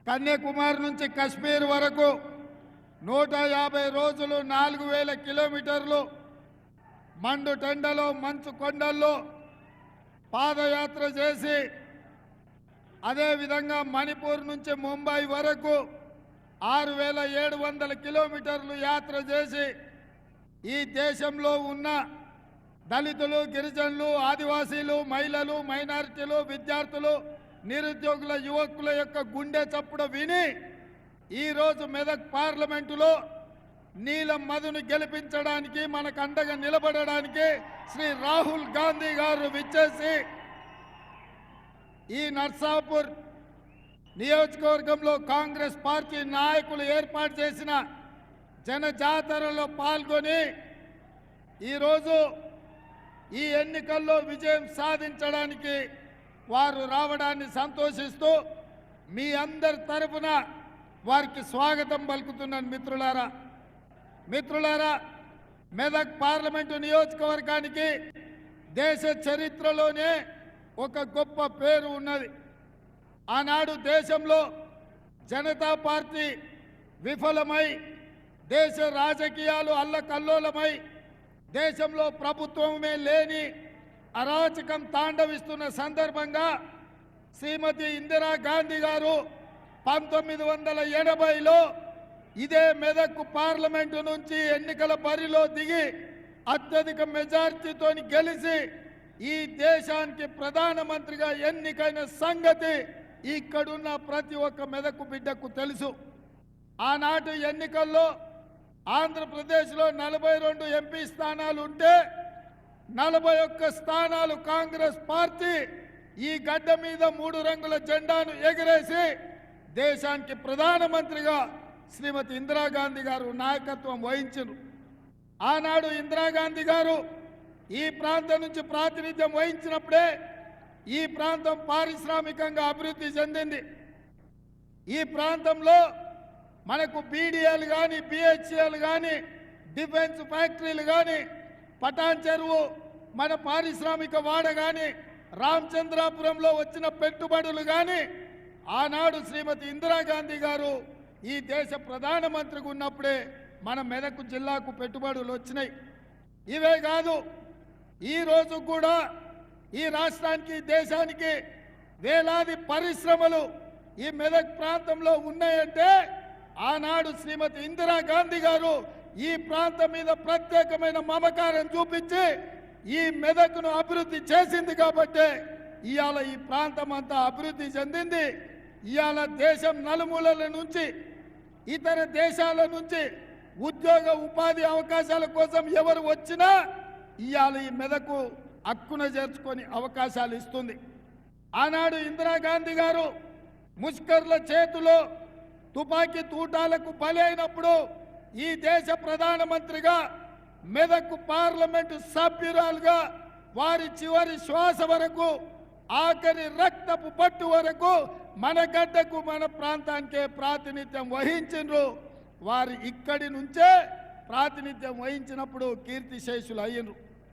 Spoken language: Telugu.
కన్యాకుమారి నుంచి కశ్మీర్ వరకు 150 రోజులు 4000 కిలోమీటర్లు మండు టెండలో మంచు కొండల్లో పాదయాత్ర చేసి అదేవిధంగా మణిపూర్ నుంచి ముంబై వరకు 6700 కిలోమీటర్లు యాత్ర చేసి ఈ దేశంలో ఉన్న దళితులు, గిరిజనులు, ఆదివాసీలు, మహిళలు, మైనారిటీలు, విద్యార్థులు, నిరుద్యోగుల, యువకుల యొక్క గుండె చప్పుడు విని ఈరోజు మెదక్ పార్లమెంటులో నీలం మధును గెలిపించడానికి మనకు అండగా నిలబడడానికి శ్రీ రాహుల్ గాంధీ గారు విచ్చేసి ఈ నర్సాపూర్ నియోజకవర్గంలో కాంగ్రెస్ పార్టీ నాయకులు ఏర్పాటు చేసిన జనజాతరలో పాల్గొని ఈరోజు ఈ ఎన్నికల్లో విజయం సాధించడానికి వారు రావడాన్ని సంతోషిస్తూ మీ అందరి తరఫున వారికి స్వాగతం పలుకుతున్నాను. మిత్రులారా, మెదక్ పార్లమెంటు నియోజకవర్గానికి దేశ చరిత్రలోనే ఒక గొప్ప పేరు ఉన్నది. ఆనాడు దేశంలో జనతా పార్టీ విఫలమై దేశ రాజకీయాలు అల్లకల్లోలమై దేశంలో ప్రభుత్వమే లేని అరాచకం తాండవిస్తున్న సందర్భంగా శ్రీమతి ఇందిరాగాంధీ గారు 1980లో ఇదే మెదక్ పార్లమెంటు నుంచి ఎన్నికల బరిలో దిగి అత్యధిక మెజార్టీతో గెలిచి ఈ దేశానికి ప్రధానమంత్రిగా ఎన్నికైన సంగతి ఇక్కడున్న ప్రతి ఒక్క మెదక్ బిడ్డకు తెలుసు. ఆనాటి ఎన్నికల్లో ఆంధ్రప్రదేశ్లో 42 ఎంపీ స్థానాలు ఉంటే 41 స్థానాలు కాంగ్రెస్ పార్టీ ఈ గడ్డ మీద 3 రంగుల జెండాను ఎగరేసి దేశానికి ప్రధానమంత్రిగా శ్రీమతి ఇందిరాగాంధీ గారు నాయకత్వం వహించారు. ఆనాడు ఇందిరాగాంధీ గారు ఈ ప్రాంతం నుంచి ప్రాతినిధ్యం వహించినప్పుడే ఈ ప్రాంతం పారిశ్రామికంగా అభివృద్ధి చెందింది. ఈ ప్రాంతంలో మనకు బీడీఎల్ కానీ, బిహెచ్ఎల్ కానీ, డిఫెన్స్ ఫ్యాక్టరీలు కానీ, పటాన్ చెరువు మన పారిశ్రామిక వాడ కానీ, రామచంద్రాపురంలో వచ్చిన పెట్టుబడులు కానీ ఆనాడు శ్రీమతి ఇందిరాగాంధీ గారు ఈ దేశ ప్రధానమంత్రిగా ఉన్నప్పుడే మన మెదక్ జిల్లాకు పెట్టుబడులు వచ్చినాయి. ఇవే కాదు, ఈరోజు కూడా ఈ రాష్ట్రానికి, దేశానికి వేలాది పరిశ్రమలు ఈ మెదక్ ప్రాంతంలో ఉన్నాయంటే ఆనాడు శ్రీమతి ఇందిరాగాంధీ గారు ఈ ప్రాంతం మీద ప్రత్యేకమైన మమకారం చూపించి ఈ మెదక్ను అభివృద్ధి చేసింది కాబట్టి ఇవాళ ఈ ప్రాంతం అంతా అభివృద్ధి చెందింది. ఇవాళ దేశం నలుమూలల నుంచి, ఇతర దేశాల నుంచి ఉద్యోగ ఉపాధి అవకాశాల కోసం ఎవరు వచ్చినా ఇవాళ ఈ మెదకు హక్కున చేర్చుకొని అవకాశాలు ఇస్తుంది. ఆనాడు ఇందిరాగాంధీ గారు ముష్కర్ల చేతిలో తుపాకీ తూటాలకు బలి అయినప్పుడు ఈ దేశ ప్రధానమంత్రిగా మెదక్ పార్లమెంటు సభ్యురాలుగా వారి చివరి శ్వాస వరకు, ఆఖరి రక్తపు పట్టు వరకు మన గడ్డకు, మన ప్రాంతానికే ప్రాతినిధ్యం వహించిండ్రు. వారు ఇక్కడి నుంచే ప్రాతినిధ్యం వహించినప్పుడు కీర్తిశేషులు అయ్యిండ్రు.